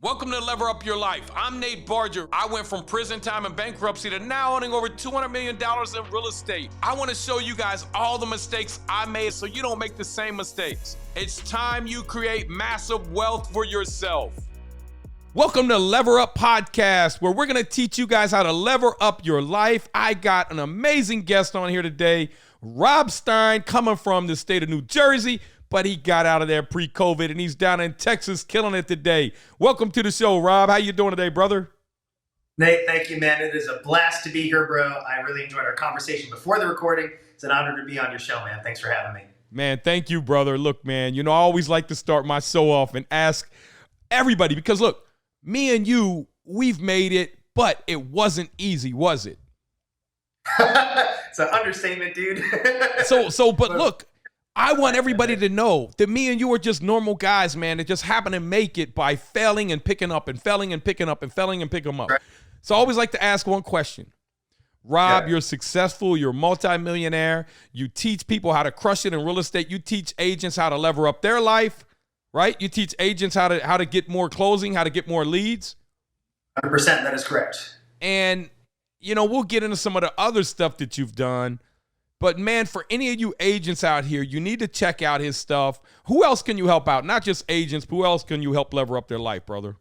Welcome to Lever Up Your Life. I'm Nate Barger. I went from prison time and bankruptcy to now owning over $200 million in real estate. I want to show you guys all the mistakes I made so you don't make the same mistakes. It's time you create massive wealth for yourself. Welcome to Lever Up Podcast, where we're going to teach you guys how to lever up your life. I got an amazing guest on here today, Rob Stein, coming from the state of New Jersey. But he got out of there pre-COVID, and he's down in Texas killing it today. Welcome to the show, Rob. How you doing today, brother? Nate, thank you, man. It is a blast to be here, bro. I really enjoyed our conversation before the recording. It's an honor to be on your show, man. Thanks for having me. Man, thank you, brother. Look, man, I always like to start my show off and ask everybody, because, look, me and you, we've made it, but it wasn't easy, was it? It's an understatement, dude. But look, I want everybody to know that me and you are just normal guys, man, that just happen to make it by failing and picking up and failing and picking up and failing and picking them up. Right. So I always like to ask one question. Rob, You're successful. You're a multimillionaire. You teach people how to crush it in real estate. You teach agents how to lever up their life, right? You teach agents how to get more closing, how to get more leads. 100%, that is correct. And, we'll get into some of the other stuff that you've done. But, man, for any of you agents out here, you need to check out his stuff. Who else can you help out? Not just agents, but who else can you help lever up their life, brother?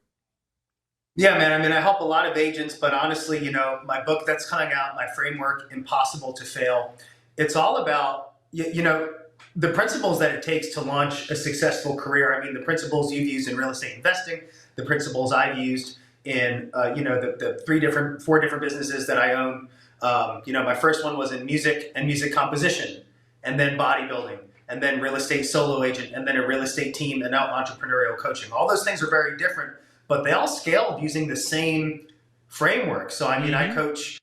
Yeah, man. I help a lot of agents, but honestly, my book that's coming out, my framework, Impossible to Fail, it's all about, the principles that it takes to launch a successful career. The principles you've used in real estate investing, the principles I've used in, the 4 different businesses that I own. My first one was in music and music composition, and then bodybuilding, and then real estate solo agent, and then a real estate team, and now entrepreneurial coaching. All those things are very different, but they all scale using the same framework. So, I coach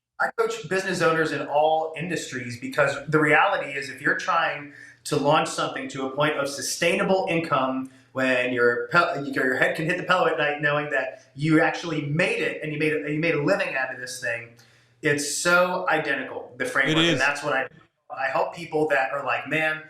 business owners in all industries, because the reality is, if you're trying to launch something to a point of sustainable income, when your head can hit the pillow at night knowing that you actually made it and you made a living out of this thing, it's so identical, the framework. And that's what I help people that are like, man,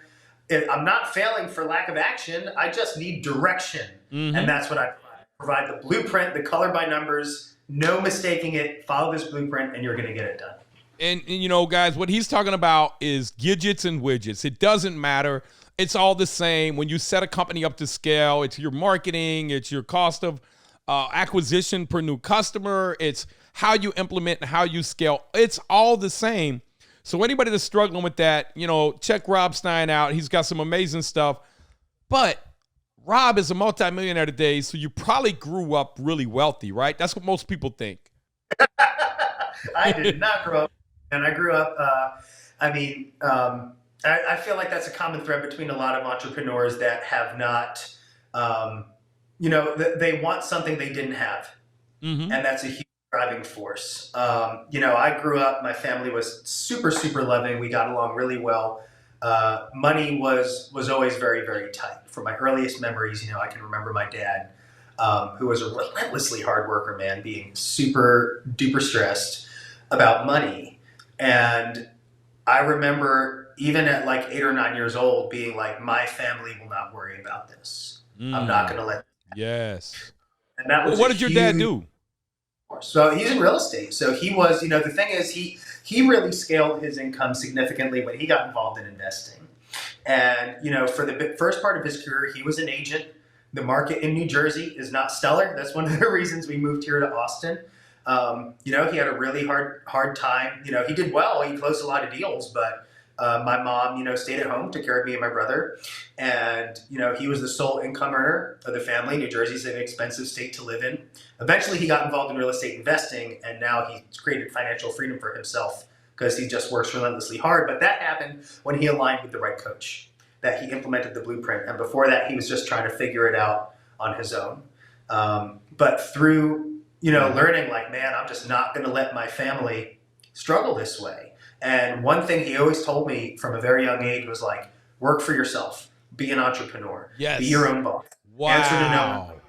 I'm not failing for lack of action. I just need direction. Mm-hmm. And that's what I provide. The blueprint, the color by numbers, no mistaking it. Follow this blueprint and you're going to get it done. And guys, what he's talking about is gadgets and widgets. It doesn't matter. It's all the same. When you set a company up to scale, it's your marketing, it's your cost of acquisition per new customer, it's how you implement and how you scale. It's all the same. So anybody that's struggling with that, check Rob Stein out. He's got some amazing stuff. But Rob is a multimillionaire today, so you probably grew up really wealthy, right? That's what most people think. I did not grow up, and I grew up, I feel like that's a common thread between a lot of entrepreneurs that have not, they want something they didn't have. Mm-hmm. And that's a huge driving force. I grew up, my family was super, super loving. We got along really well. Money was always very, very tight. From my earliest memories, I can remember my dad, who was a relentlessly hard worker, man, being super duper stressed about money. And I remember even at like 8 or 9 years old being like, my family will not worry about this. I'm not going to let them. Yes. And that was what did your dad do? So he's in real estate. So he was, the thing is, he really scaled his income significantly when he got involved in investing. And, for the first part of his career, he was an agent. The market in New Jersey is not stellar. That's one of the reasons we moved here to Austin. He had a really hard time. He did well. He closed a lot of deals, but my mom, stayed at home, took care of me and my brother. And, he was the sole income earner of the family. New Jersey's an expensive state to live in. Eventually, he got involved in real estate investing, and now he's created financial freedom for himself because he just works relentlessly hard. But that happened when he aligned with the right coach, that he implemented the blueprint. And before that, he was just trying to figure it out on his own. But through, learning like, man, I'm just not going to let my family struggle this way. And one thing he always told me from a very young age was like, work for yourself, be an entrepreneur, be your own boss. Wow. Answer to no one.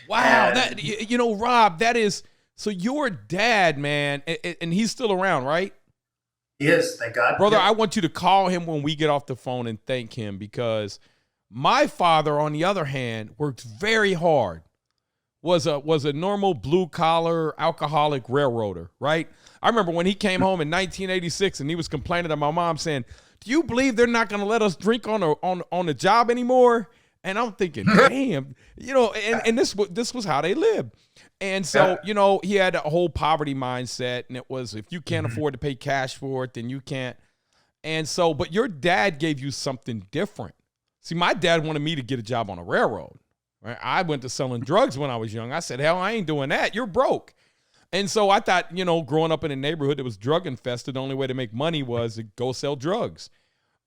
Wow. And, Rob, that is, so your dad, man, and he's still around, right? He is, thank God. Brother, I want you to call him when we get off the phone and thank him, because my father, on the other hand, worked very hard was a normal blue collar alcoholic railroader, right? I remember when he came home in 1986 and he was complaining to my mom saying, "Do you believe they're not going to let us drink on the job anymore?" And I'm thinking, damn, and this was how they lived. And so, he had a whole poverty mindset, and it was, if you can't afford to pay cash for it, then you can't. And so, but your dad gave you something different. See, my dad wanted me to get a job on a railroad. Right? I went to selling drugs when I was young. I said, hell, I ain't doing that. You're broke. And so I thought, growing up in a neighborhood that was drug infested, the only way to make money was to go sell drugs.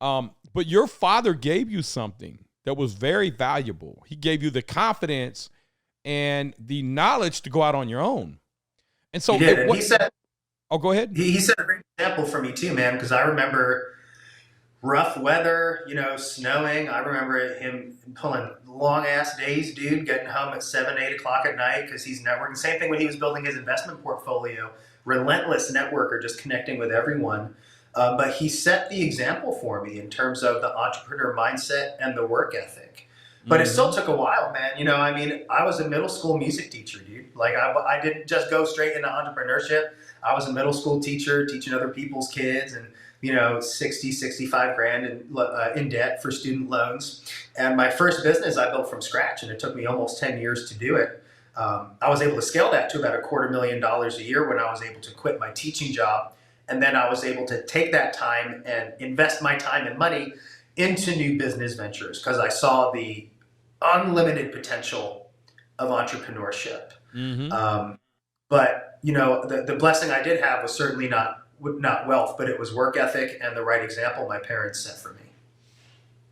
But your father gave you something that was very valuable. He gave you the confidence and the knowledge to go out on your own. And so he did. And he said, "Oh, go ahead." He set a great example for me too, man, because I remember rough weather, snowing. I remember him pulling long ass days, dude, getting home at 7, 8 o'clock at night because he's networking. Same thing when he was building his investment portfolio, relentless networker, just connecting with everyone. But he set the example for me in terms of the entrepreneur mindset and the work ethic. But it still took a while, man. I was a middle school music teacher, dude. Like I didn't just go straight into entrepreneurship. I was a middle school teacher teaching other people's kids and, 60, 65 grand in debt for student loans. And my first business I built from scratch, and it took me almost 10 years to do it. I was able to scale that to about $250,000 a year when I was able to quit my teaching job. And then I was able to take that time and invest my time and money into new business ventures because I saw the unlimited potential of entrepreneurship. But the blessing I did have was certainly not wealth, but it was work ethic and the right example my parents set for me.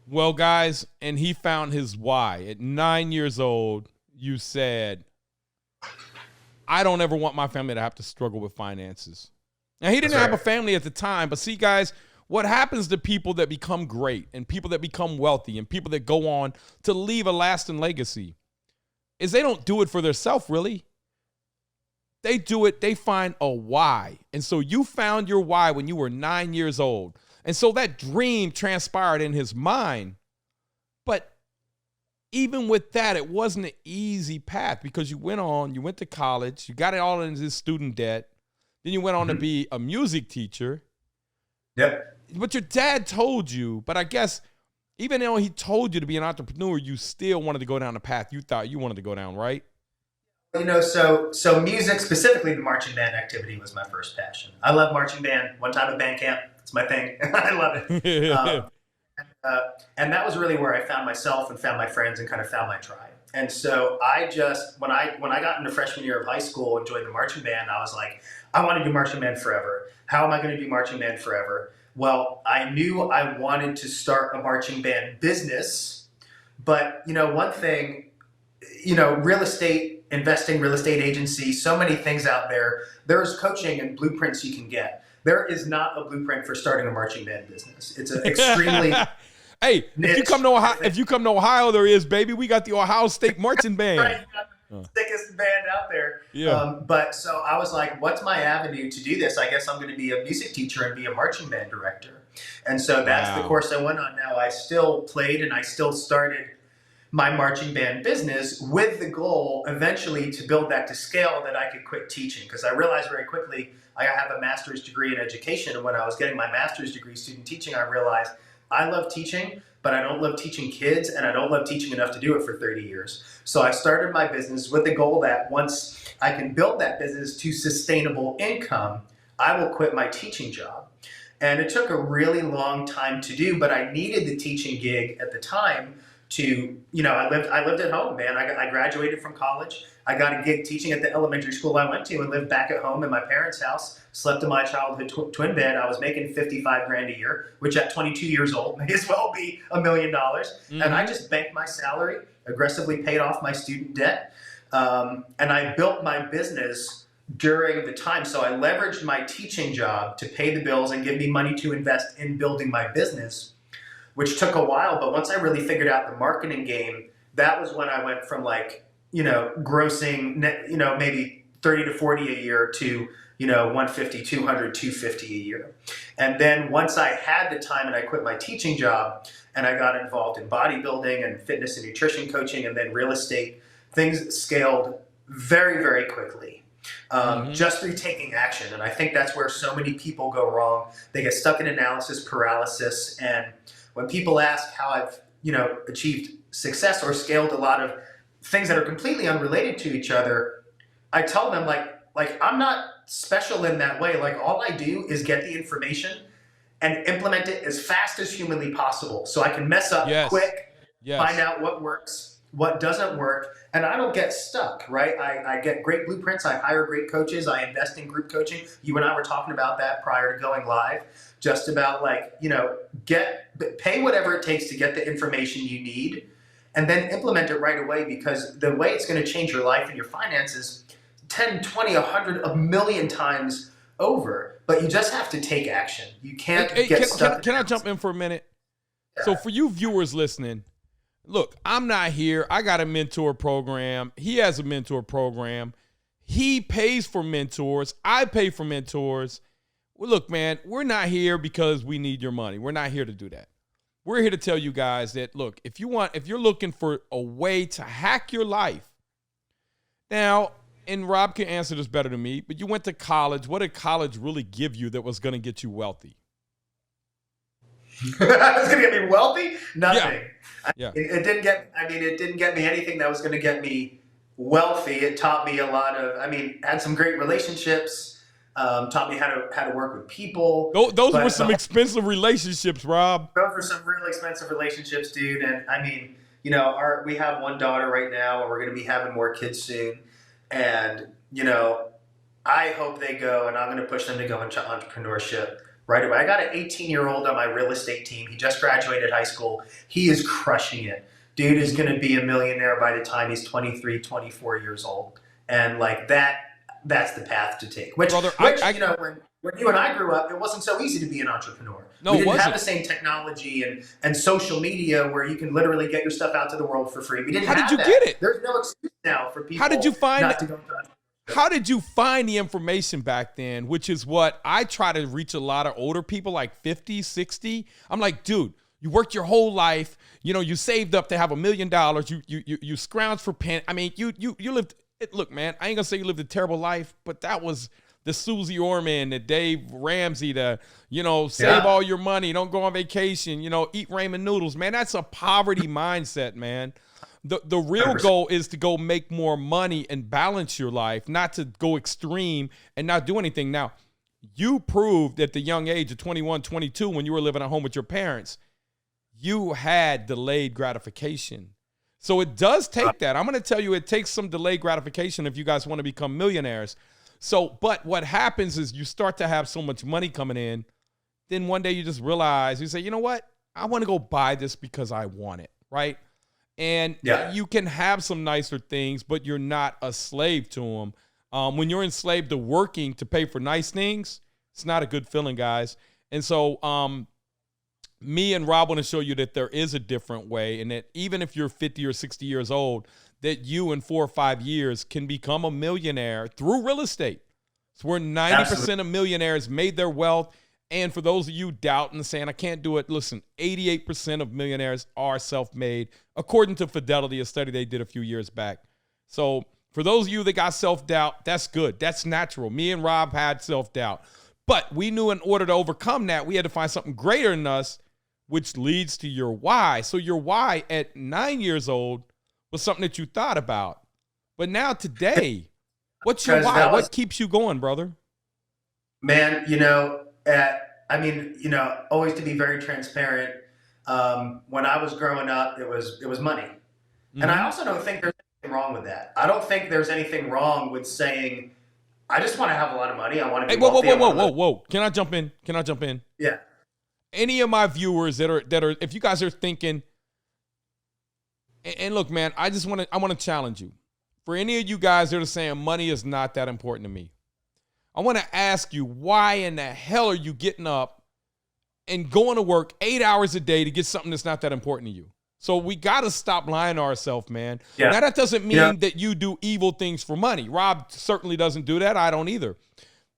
Well, guys, and he found his why. At 9 years old, you said, "I don't ever want my family to have to struggle with finances." Now, he didn't have a family at the time, but see, guys, what happens to people that become great and people that become wealthy and people that go on to leave a lasting legacy is they don't do it for themselves, really. They do it, they find a why. And so you found your why when you were 9 years old. And so that dream transpired in his mind. But even with that, it wasn't an easy path because you went to college, you got it all into this student debt. Then you went on to be a music teacher. Yep. But your dad told you, but I guess even though he told you to be an entrepreneur, you still wanted to go down the path you thought you wanted to go down, right? So music, specifically the marching band activity, was my first passion. I love marching band. One time at band camp, it's my thing. I love it. And that was really where I found myself and found my friends and kind of found my tribe. And so I just, when I got into freshman year of high school and joined the marching band, I was like, I want to do marching band forever. How am I going to do marching band forever? Well, I knew I wanted to start a marching band business, but one thing, real estate, investing, real estate agency, so many things out there. There's coaching and blueprints you can get. There is not a blueprint for starting a marching band business. It's an extremely Hey, if you come to Ohio, there is, baby. We got the Ohio State Marching Band. Right, you got the thickest band out there. Yeah. But so I was like, what's my avenue to do this? I guess I'm going to be a music teacher and be a marching band director. And so that's the course I went on now. I still played and I still started my marching band business with the goal eventually to build that to scale that I could quit teaching. Because I realized very quickly I have a master's degree in education. And when I was getting my master's degree student teaching, I realized I love teaching, but I don't love teaching kids, and I don't love teaching enough to do it for 30 years. So I started my business with the goal that once I can build that business to sustainable income, I will quit my teaching job. And it took a really long time to do, but I needed the teaching gig at the time to, I lived at home, man. I graduated from college. I got a gig teaching at the elementary school I went to and lived back at home in my parents' house, slept in my childhood twin bed. I was making 55 grand a year, which at 22 years old may as well be $1 million. Mm-hmm. And I just banked my salary, aggressively paid off my student debt. And I built my business during the time. So I leveraged my teaching job to pay the bills and give me money to invest in building my business, which took a while. But once I really figured out the marketing game, that was when I went from grossing, maybe 30 to 40 a year to, 150, 200, 250 a year. And then once I had the time and I quit my teaching job and I got involved in bodybuilding and fitness and nutrition coaching and then real estate, things scaled very, very quickly. Just through taking action. And I think that's where so many people go wrong. They get stuck in analysis paralysis. And when people ask how I've, achieved success or scaled a lot of things that are completely unrelated to each other, I tell them like I'm not special in that way. Like all I do is get the information and implement it as fast as humanly possible. So I can mess up quick, find out what works, what doesn't work, and I don't get stuck, right? I get great blueprints, I hire great coaches, I invest in group coaching. You and I were talking about that prior to going live, just about pay whatever it takes to get the information you need and then implement it right away, because the way it's going to change your life and your finances 10, 20, 100, a million times over. But you just have to take action. You can't get stuck. Can I jump in for a minute? Yeah. So for you viewers listening, look, I'm not here. I got a mentor program. He has a mentor program. He pays for mentors. I pay for mentors. Well, look, man, we're not here because we need your money. We're not here to do that. We're here to tell you guys that, look, if you're looking for a way to hack your life. Now, and Rob can answer this better than me, but you went to college. What did college really give you that was going to get you wealthy? It's going to get me wealthy? Nothing. Yeah. It didn't get me anything that was going to get me wealthy. It taught me a lot of, had some great relationships. Taught me how to work with people. Those were some expensive relationships, Rob. Those were some really expensive relationships, dude. And we have one daughter right now, and we're going to be having more kids soon. And, I hope they go, and I'm going to push them to go into entrepreneurship right away. I got an 18-year-old on my real estate team. He just graduated high school. He is crushing it. Dude is going to be a millionaire by the time he's 23, 24 years old. And that's the path to take. When you and I grew up, it wasn't so easy to be an entrepreneur. No, we didn't have the same technology and social media where you can literally get your stuff out to the world for free. We didn't have that. How did you get it? There's no excuse now for people not to go into entrepreneurship. How did you find the information back then, which is what I try to reach a lot of older people like 50, 60. I'm like, dude, you worked your whole life. You saved up to have $1 million. You scrounged for pen. You lived – look, man, I ain't going to say you lived a terrible life, but that was the Susie Orman, the Dave Ramsey, save all your money, don't go on vacation, eat ramen noodles. Man, that's a poverty mindset, man. The real goal is to go make more money and balance your life, not to go extreme and not do anything. Now, you proved at the young age of 21, 22, when you were living at home with your parents, you had delayed gratification. So it does take that. I'm going to tell you, it takes some delayed gratification if you guys want to become millionaires. But what happens is you start to have so much money coming in, then one day you just realize, you say, you know what? I want to go buy this because I want it, right? And you can have some nicer things, but you're not a slave to them. When you're enslaved to working to pay for nice things, it's not a good feeling, guys. And so me and Rob want to show you that there is a different way, and that even if you're 50 or 60 years old, that you in 4 or 5 years can become a millionaire through real estate. It's where 90% of millionaires made their wealth. And for those of you doubting and saying, I can't do it, listen, 88% of millionaires are self-made, according to Fidelity, a study they did a few years back. So for those of you that got self-doubt, that's good. That's natural. Me and Rob had self-doubt. But we knew in order to overcome that, we had to find something greater than us, which leads to your why. So your why at 9 years old was something that you thought about. But now today, what's your why? What keeps you going, brother? Man, always to be very transparent. When I was growing up, it was money. Mm-hmm. And I also don't think there's anything wrong with that. I don't think there's anything wrong with saying, I just want to have a lot of money. I want to be wealthy. Whoa. Can I jump in? Yeah. Any of my viewers that are, if you guys are thinking, and look, man, I want to challenge you. For any of you guys that are saying money is not that important to me, I want to ask you, why in the hell are you getting up and going to work 8 hours a day to get something that's not that important to you? So we got to stop lying to ourselves, man. Yeah. Now, that doesn't mean that you do evil things for money. Rob certainly doesn't do that. I don't either.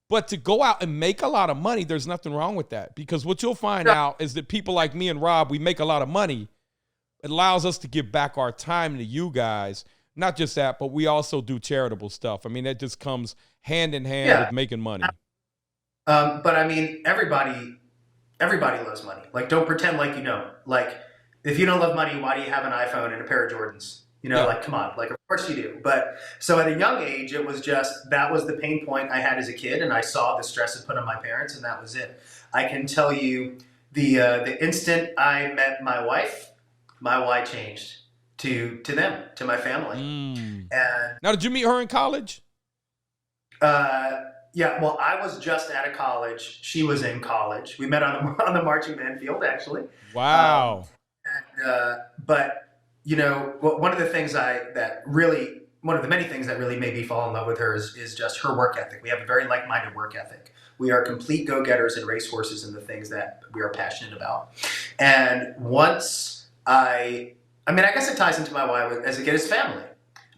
But to go out and make a lot of money, there's nothing wrong with that. Because what you'll find out is that people like me and Rob, we make a lot of money. It allows us to give back our time to you guys. not just that, but we also do charitable stuff. I mean, that just comes hand in hand Yeah. with making money. But I mean, everybody loves money. Like, don't pretend like you don't. Like, if you don't love money, why do you have an iPhone and a pair of Jordans? You know, Yeah. like, come on. Like, of course you do. But so at a young age, it was just, that was the pain point I had as a kid. And I saw the stress it put on my parents, and that was it. I can tell you the instant I met my wife, my why changed to them, to my family. And Now, did you meet her in college? yeah, well, I was just out of college. She was in college. We met on the marching band field, actually. Wow. But you know, one of the many things that really made me fall in love with her is just her work ethic. We have a very like-minded work ethic. We are complete go-getters and racehorses in the things that we are passionate about. And once I guess it ties into my why as a kid is family.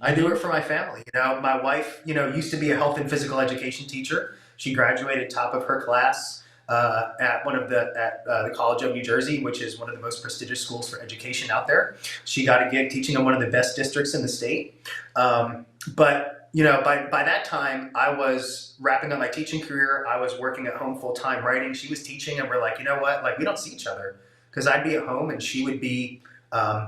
I do it for my family. You know, my wife, you know, used to be a health and physical education teacher. She graduated top of her class at the College of New Jersey, which is one of the most prestigious schools for education out there. She got a gig teaching in one of the best districts in the state. But you know, by that time, I was wrapping up my teaching career. I was working at home full time writing. She was teaching, and we're like, you know what? Like, we don't see each other because I'd be at home and she would be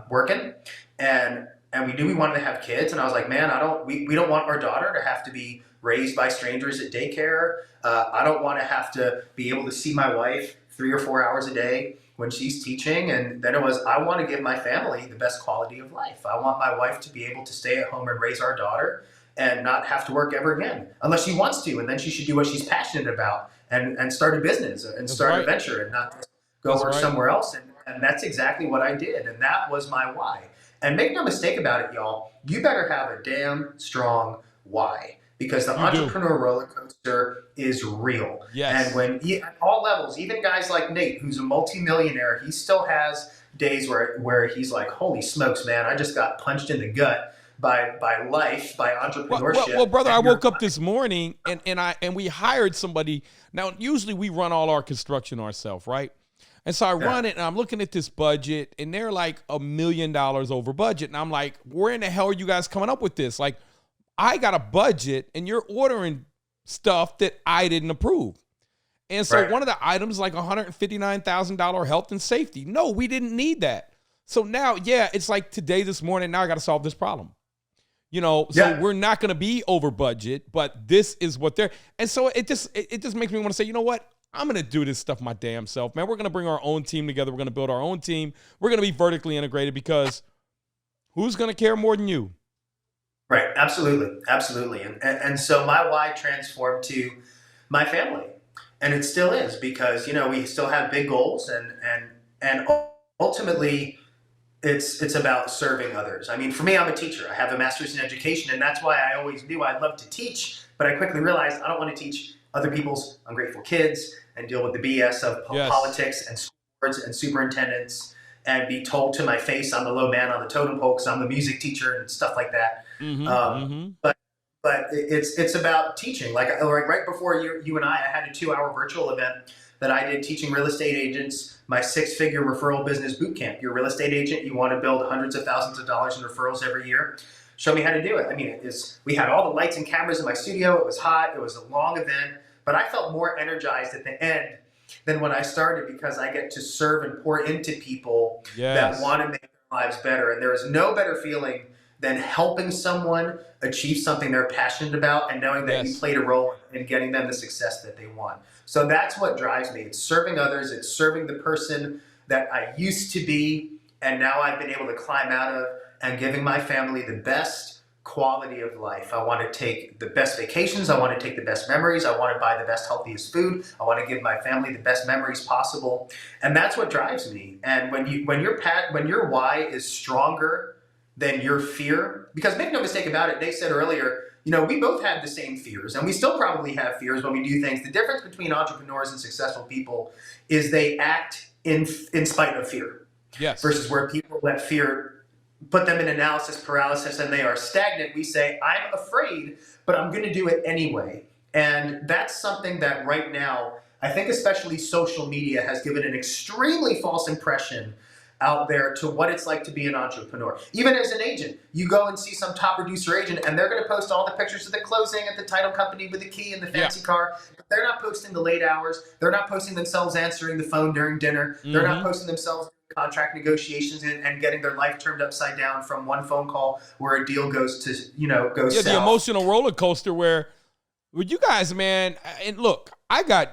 working, and we knew we wanted to have kids. And I was like, man, we don't want our daughter to have to be raised by strangers at daycare. I don't want to have to be able to see my wife 3 or 4 hours a day when she's teaching. And then it was, I want to give my family the best quality of life. I want my wife to be able to stay at home and raise our daughter and not have to work ever again, unless she wants to. And then she should do what she's passionate about and start a business and start a venture and not just go work somewhere else. And that's exactly what I did. And that was my why. And make no mistake about it, y'all, you better have a damn strong why, because the entrepreneur roller coaster is real. Yes. And at all levels, even guys like Nate, who's a multimillionaire, he still has days where he's like, holy smokes, man, I just got punched in the gut by life, by entrepreneurship. Well, brother, I woke up this morning and we hired somebody. Now, usually we run all our construction ourselves, right? And so I run it, and I'm looking at this budget, and they're like $1 million over budget. And I'm like, where in the hell are you guys coming up with this? Like, I got a budget, and you're ordering stuff that I didn't approve. And so one of the items, like $159,000 health and safety. No, we didn't need that. So now, it's like this morning, now I got to solve this problem. You know, so we're not going to be over budget, but this is what they're, and so it just makes me want to say, you know what? I'm going to do this stuff my damn self, man. We're going to bring our own team together. We're going to build our own team. We're going to be vertically integrated, because who's going to care more than you? Right. Absolutely. Absolutely. And so my why transformed to my family, and it still is, because, you know, we still have big goals, and ultimately it's about serving others. I mean, for me, I'm a teacher. I have a master's in education, and that's why I always knew I'd love to teach, but I quickly realized I don't want to teach other people's ungrateful kids and deal with the BS of politics and school boards and superintendents and be told to my face I'm the low man on the totem pole because I'm the music teacher and stuff like that. But it's about teaching. Like right before you and I had a 2-hour virtual event that I did teaching real estate agents my 6-figure referral business boot camp. You're a real estate agent. You want to build hundreds of thousands of dollars in referrals every year. Show me how to do it. I mean, we had all the lights and cameras in my studio. It was hot. It was a long event. But I felt more energized at the end than when I started, because I get to serve and pour into people that want to make their lives better. And there is no better feeling than helping someone achieve something they're passionate about and knowing that you played a role in getting them the success that they want. So that's what drives me. It's serving others. It's serving the person that I used to be and now I've been able to climb out of, and giving my family the best quality of life. I want to take the best vacations. I want to take the best memories. I want to buy the best, healthiest food. I want to give my family the best memories possible. And that's what drives me. And when your why is stronger than your fear, because make no mistake about it, they said earlier, you know, we both have the same fears, and we still probably have fears when we do things. The difference between entrepreneurs and successful people is they act in spite of fear. Yes. Versus where people let fear put them in analysis paralysis and they are stagnant. We say, I'm afraid, but I'm going to do it anyway. And that's something that right now, I think especially social media has given an extremely false impression out there to what it's like to be an entrepreneur. Even as an agent, you go and see some top producer agent and they're going to post all the pictures of the closing at the title company with the key and the fancy car. They're not posting the late hours. They're not posting themselves answering the phone during dinner. They're not posting themselves contract negotiations and getting their life turned upside down from one phone call where a deal goes to, goes south. The emotional roller coaster where with you guys, man, and look, I got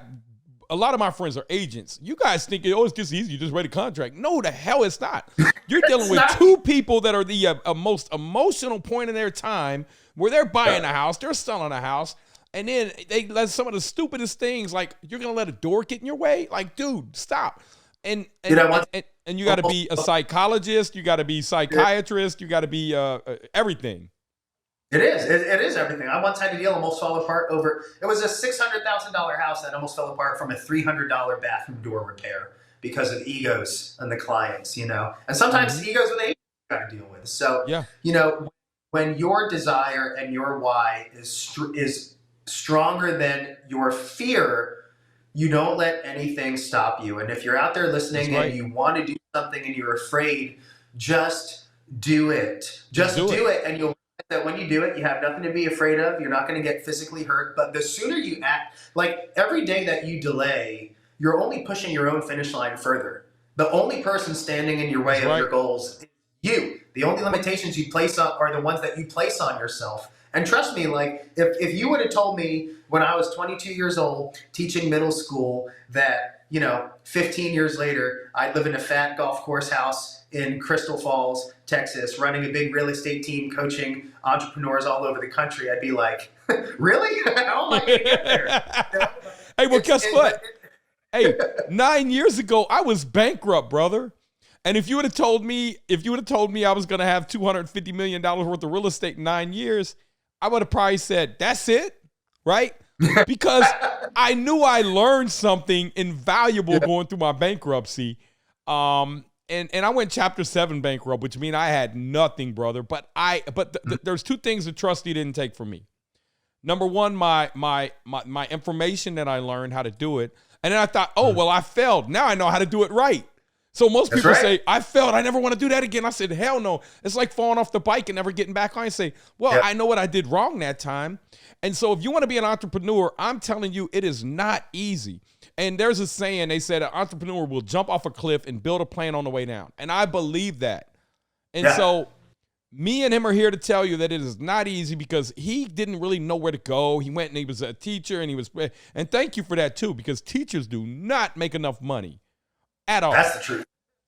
a lot of my friends are agents. You guys think, oh, it's just easy. You just write a contract. No, the hell it's not. You're dealing with two people that are the most emotional point in their time where they're buying a house, they're selling a house, and then they let some of the stupidest things, like you're going to let a door get in your way? Like, dude, stop. And you got to be a psychologist. You got to be a psychiatrist. You got to be everything. It is. It is everything. I once had a deal almost fall apart over. It was a $600,000 house that almost fell apart from a $300 bathroom door repair because of egos and the clients. And sometimes egos with agents you got to deal with. So when your desire and your why is stronger than your fear, you don't let anything stop you. And if you're out there listening and you want to do something and you're afraid, just do it. Just do it, and you'll. That when you do it, you have nothing to be afraid of. You're not going to get physically hurt. But the sooner you act, like every day that you delay, you're only pushing your own finish line further. The only person standing in your way of your goals is you. The only limitations you place on are the ones that you place on yourself. And trust me, like if you would have told me when I was 22 years old, teaching middle school, that 15 years later, I'd live in a fat golf course house in Crystal Falls, Texas, running a big real estate team, coaching entrepreneurs all over the country, I'd be like, really? How am I going to get there? Hey, well, guess what? Hey, 9 years ago, I was bankrupt, brother. And if you would have told me I was going to have $250 million worth of real estate in 9 years, I would have probably said, that's it, right? Because I knew I learned something invaluable going through my bankruptcy. And I went Chapter 7 bankrupt, which means I had nothing, brother. But there's two things the trustee didn't take from me. Number one, my information that I learned how to do it. And then I thought, oh, well, I failed. Now I know how to do it right. So most people say, I failed. I never want to do that again. I said, hell no. It's like falling off the bike and never getting back on. I say, well, I know what I did wrong that time. And so if you want to be an entrepreneur, I'm telling you, it is not easy. And there's a saying, they said an entrepreneur will jump off a cliff and build a plane on the way down. And I believe that. And so me and him are here to tell you that it is not easy because he didn't really know where to go. He went and he was a teacher and thank you for that too, because teachers do not make enough money at all. That's the truth.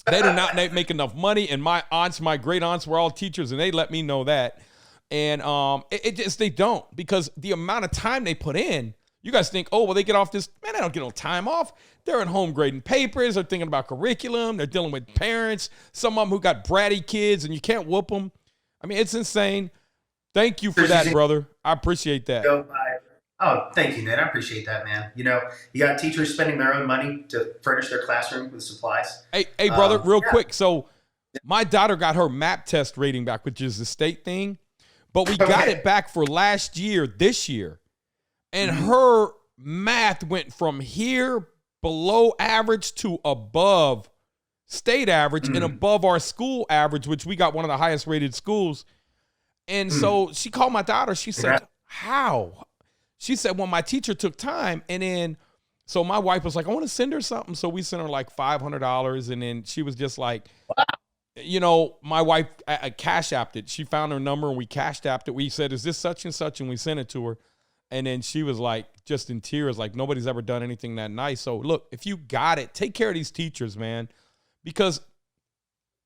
They do not make enough money. And my great aunts were all teachers and they let me know that. And they don't, because the amount of time they put in, you guys think, oh, well, they get off this. Man, they don't get no time off. They're at home grading papers. They're thinking about curriculum. They're dealing with parents, some of them who got bratty kids, and you can't whoop them. I mean, it's insane. Thank you for that, brother. I appreciate that. Oh, thank you, Nate. I appreciate that, man. You got teachers spending their own money to furnish their classroom with supplies. Hey, brother, real quick. So my daughter got her MAP test rating back, which is the state thing, but we got it back for this year. And her math went from here below average to above state average and above our school average, which we got one of the highest rated schools. And so she called my daughter. She said, how? She said, well, my teacher took time. And then, so my wife was like, I want to send her something. So we sent her like $500. And then she was just like, my wife cash apped it. She found her number and we cash apped it. We said, is this such and such? And we sent it to her. And then she was like, just in tears, like nobody's ever done anything that nice. So look, if you got it, take care of these teachers, man, because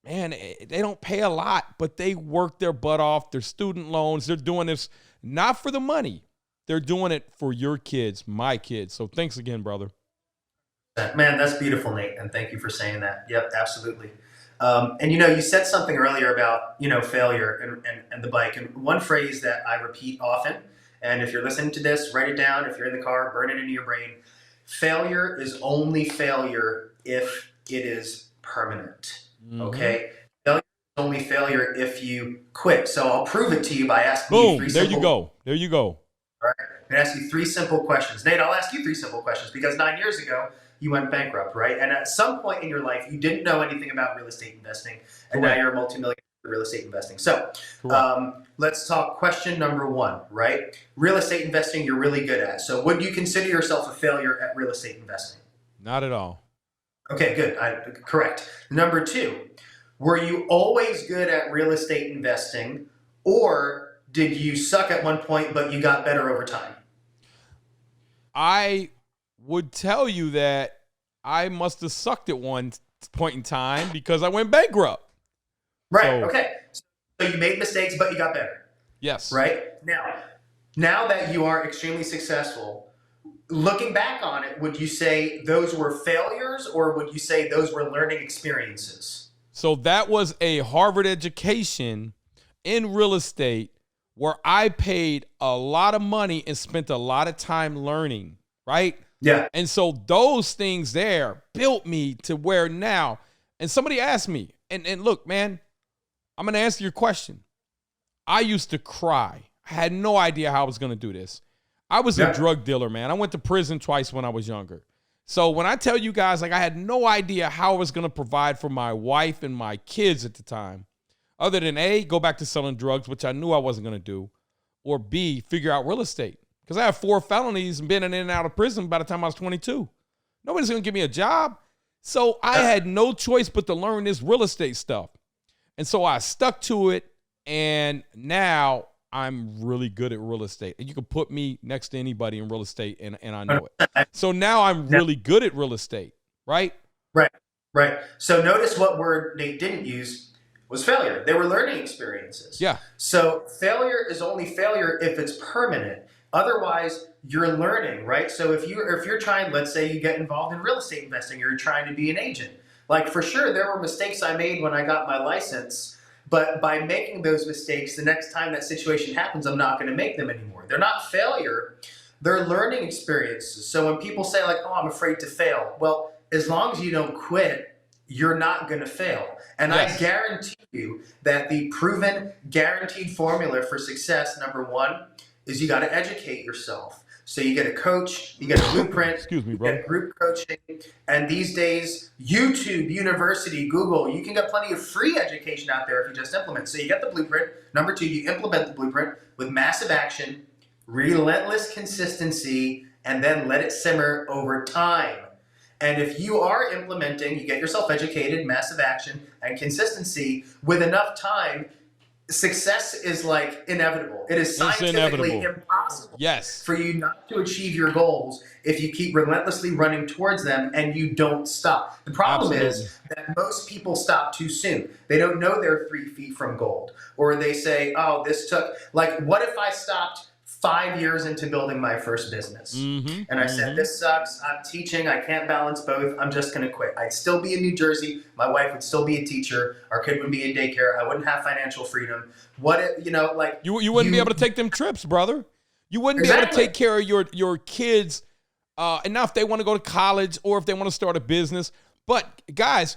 man, they don't pay a lot, but they work their butt off. Their student loans, they're doing this not for the money. They're doing it for your kids, my kids. So thanks again, brother. Man, that's beautiful, Nate. And thank you for saying that. Yep, absolutely. And you said something earlier about, failure and the bike. And one phrase that I repeat often, and if you're listening to this, write it down. If you're in the car, burn it into your brain. Failure is only failure if it is permanent. Okay? Failure is only failure if you quit. So I'll prove it to you by asking you three simple questions. There you go. All right. I'm going to ask you three simple questions. Nate, I'll ask you three simple questions because 9 years ago, you went bankrupt, right? And at some point in your life, you didn't know anything about real estate investing, and now you're a multimillionaire in real estate investing. So let's talk question number one, right? Real estate investing you're really good at. So would you consider yourself a failure at real estate investing? Not at all. Okay, good. Correct. Number two, were you always good at real estate investing, or did you suck at one point, but you got better over time? I would tell you that I must have sucked at one point in time because I went bankrupt. Right. Okay. So you made mistakes, but you got better. Yes. Right. Now that you are extremely successful, looking back on it, would you say those were failures, or would you say those were learning experiences? So that was a Harvard education in real estate where I paid a lot of money and spent a lot of time learning, right? Yeah. And so those things there built me to where now, and somebody asked me, and look, man, I'm going to answer your question. I used to cry. I had no idea how I was going to do this. I was a drug dealer, man. I went to prison twice when I was younger. So when I tell you guys, like, I had no idea how I was going to provide for my wife and my kids at the time, other than A, go back to selling drugs, which I knew I wasn't going to do, or B, figure out real estate. Because I have 4 felonies and been in and out of prison by the time I was 22. Nobody's going to give me a job. So I had no choice but to learn this real estate stuff. And so I stuck to it, and now I'm really good at real estate. And you can put me next to anybody in real estate, and I know it. So now I'm really good at real estate, right? Right. So notice what word Nate didn't use was failure. They were learning experiences. Yeah. So failure is only failure if it's permanent. Otherwise, you're learning, right? So if you're trying, let's say you get involved in real estate investing, you're trying to be an agent. Like, for sure, there were mistakes I made when I got my license, but by making those mistakes, the next time that situation happens, I'm not going to make them anymore. They're not failure. They're learning experiences. So when people say, like, oh, I'm afraid to fail, well, as long as you don't quit, you're not going to fail. And I guarantee you that the proven, guaranteed formula for success, number one, is you got to educate yourself. So you get a coach, you get a blueprint, Excuse me, bro. you get group coaching, and these days, YouTube, university, Google, you can get plenty of free education out there if you just implement. So you get the blueprint. Number two, you implement the blueprint with massive action, relentless consistency, and then let it simmer over time. And if you are implementing, you get yourself educated, massive action, and consistency with enough time, success is like inevitable. It is scientifically impossible for you not to achieve your goals if you keep relentlessly running towards them and you don't stop. The problem is that most people stop too soon. They don't know they're 3 feet from gold. Or they say, oh, this took, like, what if I stopped 5 years into building my first business? And I said, this sucks. I'm teaching. I can't balance both. I'm just going to quit. I'd still be in New Jersey. My wife would still be a teacher. Our kid would be in daycare. I wouldn't have financial freedom. What if, like, you wouldn't be able to take them trips, brother. You wouldn't be able to take care of your kids. And now if they want to go to college or if they want to start a business. But guys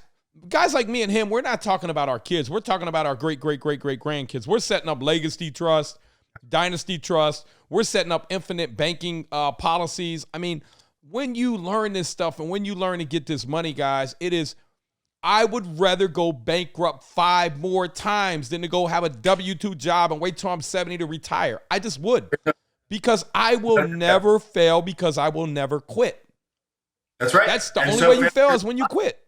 like me and him, we're not talking about our kids. We're talking about our great grandkids. We're setting up legacy trust, dynasty trust. We're setting up infinite banking policies. I mean, when you learn this stuff and when you learn to get this money, guys, I would rather go bankrupt 5 more times than to go have a W-2 job and wait till I'm 70 to retire. I just would, because I will never fail, because I will never quit. That's right. That's the only way you fail is when you quit.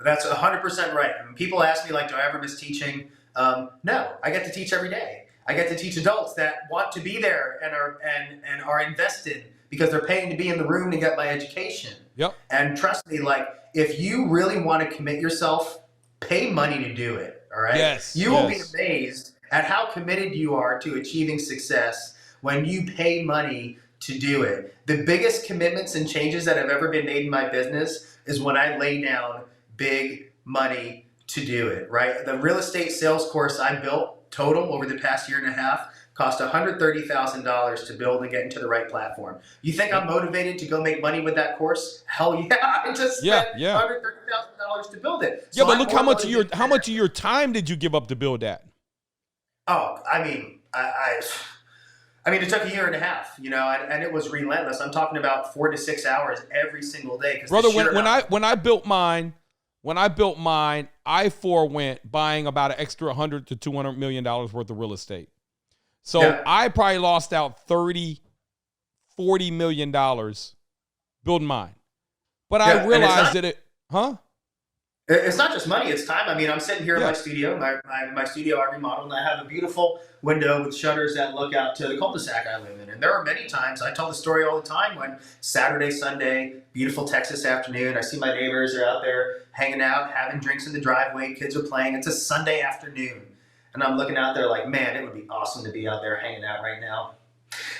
That's 100% right. And people ask me, like, do I ever miss teaching? No, I get to teach every day. I get to teach adults that want to be there and are invested because they're paying to be in the room to get my education. Yep. And trust me, like, if you really want to commit yourself, pay money to do it. All right. Yes. You will be amazed at how committed you are to achieving success when you pay money to do it. The biggest commitments and changes that have ever been made in my business is when I lay down big money to do it. Right. The real estate sales course I built total over the past year and a half cost $130,000 to build and get into the right platform. You think I'm motivated to go make money with that course? Hell yeah! I just spent $130,000 to build it. So but look, how much of your time did you give up to build that? Oh, I mean, I mean, it took a year and a half, and it was relentless. I'm talking about 4 to 6 hours every single day. Brother, when I built mine, I forewent buying about an extra $100 to $200 million worth of real estate. So I probably lost out $30, $40 million building mine. But I realized It's not just money, it's time. I mean, I'm sitting here in my studio. My studio I remodeled, and I have a beautiful window with shutters that look out to the cul-de-sac I live in. And there are many times, I tell the story all the time, when Saturday, Sunday, beautiful Texas afternoon, I see my neighbors, they're out there hanging out, having drinks in the driveway, kids are playing. It's a Sunday afternoon. And I'm looking out there like, man, it would be awesome to be out there hanging out right now.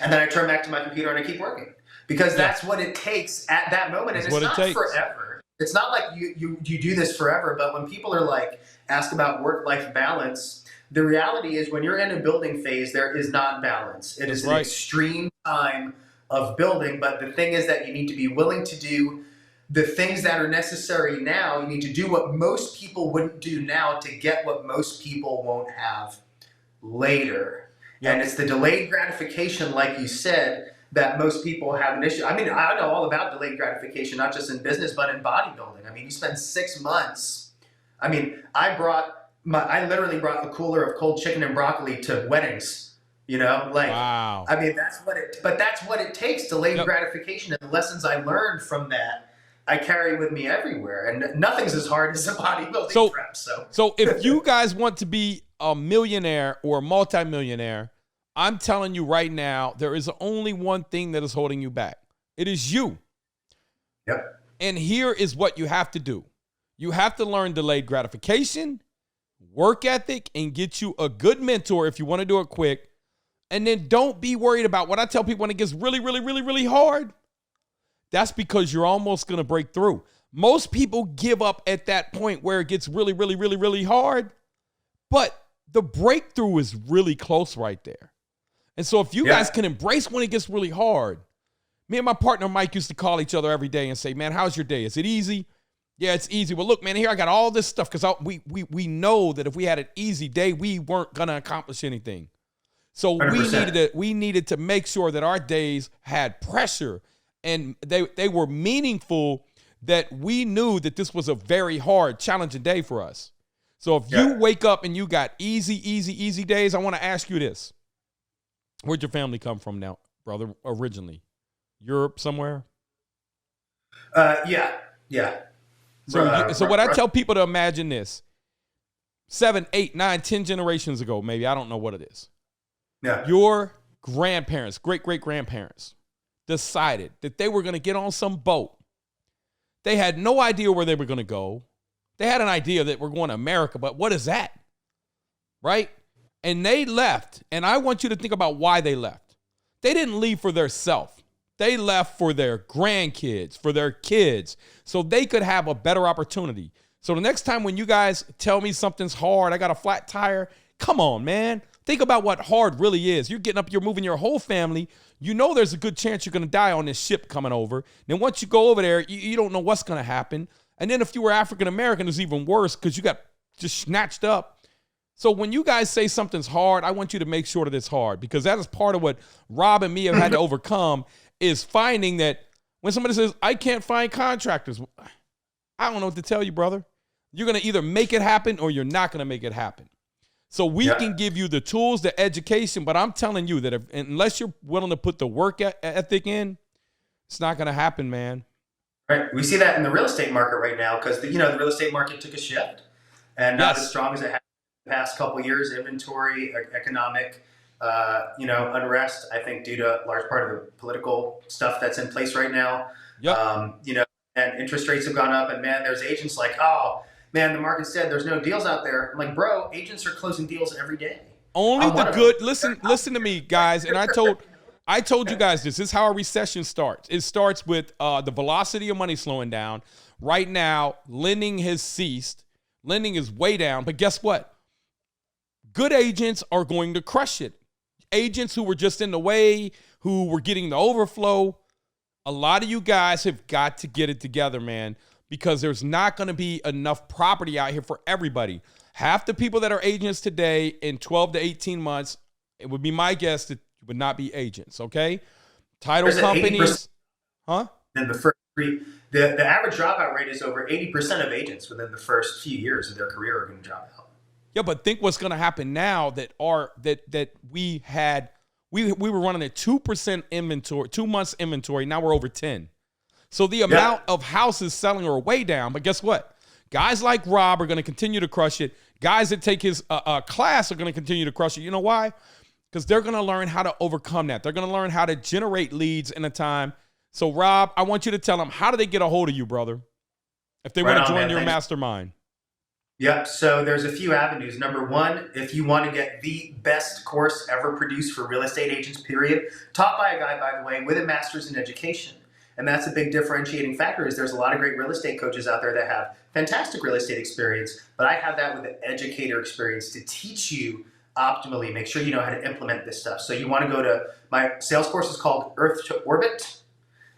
And then I turn back to my computer and I keep working. Because that's what it takes at that moment. And it's not forever. It's not like you do this forever, but when people are like, ask about work-life balance, the reality is when you're in a building phase, there is not balance. It is an extreme time of building, but the thing is that you need to be willing to do the things that are necessary now. You need to do what most people wouldn't do now to get what most people won't have later. And it's the delayed gratification, like you said, that most people have an issue. I mean, I know all about delayed gratification, not just in business, but in bodybuilding. I mean, you spend 6 months. I mean, I literally brought a cooler of cold chicken and broccoli to weddings, wow. I mean, that's what it takes, delayed gratification. And the lessons I learned from that, I carry with me everywhere. And nothing's as hard as a bodybuilding prep. So if you guys want to be a millionaire or a multimillionaire, I'm telling you right now, there is only one thing that is holding you back. It is you. Yep. And here is what you have to do. You have to learn delayed gratification, work ethic, and get you a good mentor if you want to do it quick. And then don't be worried about what I tell people when it gets really, really, really, really hard. That's because you're almost going to break through. Most people give up at that point where it gets really, really, really, really hard. But the breakthrough is really close right there. And so if you guys can embrace when it gets really hard, me and my partner Mike used to call each other every day and say, man, how's your day? Is it easy? Yeah, it's easy. Well, look, man, here I got all this stuff because we know that if we had an easy day, we weren't going to accomplish anything. So 100%. we needed to make sure that our days had pressure and they were meaningful, that we knew that this was a very hard, challenging day for us. So if you wake up and you got easy days, I want to ask you this. Where'd your family come from now, brother, originally? Europe somewhere? Yeah. So what I tell people to imagine this, 7, 8, 9, 10 generations ago, maybe, I don't know what it is. Yeah. Your grandparents, great-great-grandparents, decided that they were going to get on some boat. They had no idea where they were going to go. They had an idea that we're going to America, but what is that? Right? And they left, and I want you to think about why they left. They didn't leave for their self. They left for their grandkids, for their kids, so they could have a better opportunity. So the next time when you guys tell me something's hard, I got a flat tire, come on, man. Think about what hard really is. You're getting up, you're moving your whole family. You know there's a good chance you're going to die on this ship coming over. Then once you go over there, you don't know what's going to happen. And then if you were African-American, it's even worse because you got just snatched up. So when you guys say something's hard, I want you to make sure that it's hard, because that is part of what Rob and me have had to overcome, is finding that when somebody says, I can't find contractors, I don't know what to tell you, brother. You're going to either make it happen or you're not going to make it happen. So we can give you the tools, the education, but I'm telling you that unless you're willing to put the work ethic in, it's not going to happen, man. Right. We see that in the real estate market right now because the real estate market took a shift and not as strong as it had in the past couple of years. Inventory, economic, unrest, I think due to a large part of the political stuff that's in place right now. And interest rates have gone up, and man, there's agents like, oh man, the market said there's no deals out there. I'm like, bro, agents are closing deals every day. Only the good. Listen to me, guys. And I told you guys this is how a recession starts. It starts with the velocity of money slowing down. Right now, lending has ceased. Lending is way down. But guess what? Good agents are going to crush it. Agents who were just in the way, who were getting the overflow, a lot of you guys have got to get it together, man, because there's not going to be enough property out here for everybody. Half the people that are agents today in 12 to 18 months, it would be my guess that would not be agents, okay? Title There's an companies, huh? In the first the average dropout rate is over 80% of agents within the first few years of their career are going to drop out. Yeah, but think what's going to happen now that we were running at 2% inventory, 2 months inventory. Now we're over 10. So the amount of houses selling are way down. But guess what? Guys like Rob are going to continue to crush it. Guys that take his class are going to continue to crush it. You know why? Because they're going to learn how to overcome that. They're going to learn how to generate leads in a time. So, Rob, I want you to tell them, how do they get a hold of you, brother, if they want to join your mastermind? Yep. So there's a few avenues. Number one, if you want to get the best course ever produced for real estate agents, period, taught by a guy, by the way, with a master's in education. And that's a big differentiating factor is there's a lot of great real estate coaches out there that have fantastic real estate experience, but I have that with an educator experience to teach you optimally, make sure you know how to implement this stuff. So you want to go to my sales course is called Earth to Orbit,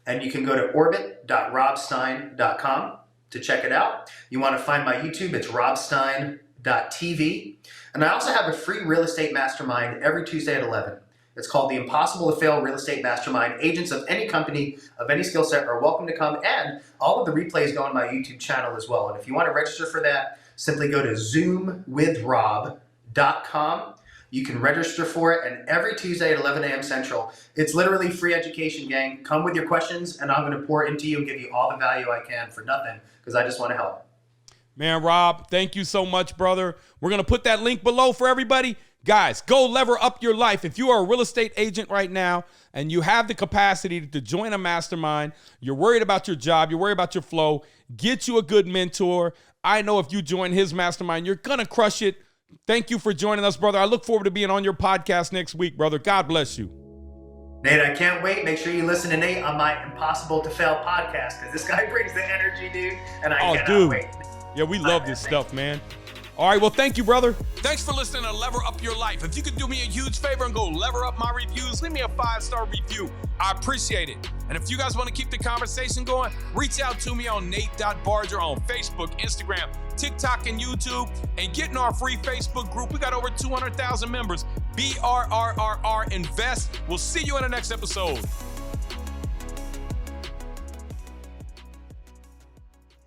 and you can go to orbit.robstein.com to check it out. You want to find my YouTube, it's robstein.tv. And I also have a free real estate mastermind every Tuesday at 11. It's called the Impossible to Fail Real Estate Mastermind. Agents of any company, of any skill set are welcome to come, and all of the replays go on my YouTube channel as well. And if you want to register for that, simply go to zoomwithrob.com. You can register for it, and every Tuesday at 11 a.m. Central, it's literally free education, gang. Come with your questions, and I'm going to pour into you and give you all the value I can for nothing, because I just want to help. Man, Rob, thank you so much, brother. We're going to put that link below for everybody. Guys, go lever up your life. If you are a real estate agent right now and you have the capacity to join a mastermind, you're worried about your job, you're worried about your flow, get you a good mentor. I know if you join his mastermind, you're going to crush it. Thank you for joining us, brother. I look forward to being on your podcast next week, brother. God bless you. Nate, I can't wait. Make sure you listen to Nate on my Impossible to Fail podcast, because this guy brings the energy, dude, and I cannot wait. Yeah, we love this stuff, man. All right, well, thank you, brother. Thanks for listening to Lever Up Your Life. If you could do me a huge favor and go lever up my reviews, leave me a 5-star review. I appreciate it. And if you guys want to keep the conversation going, reach out to me on Nate.Barger on Facebook, Instagram, TikTok, and YouTube. And get in our free Facebook group. We got over 200,000 members. BRRRR Invest. We'll see you in the next episode.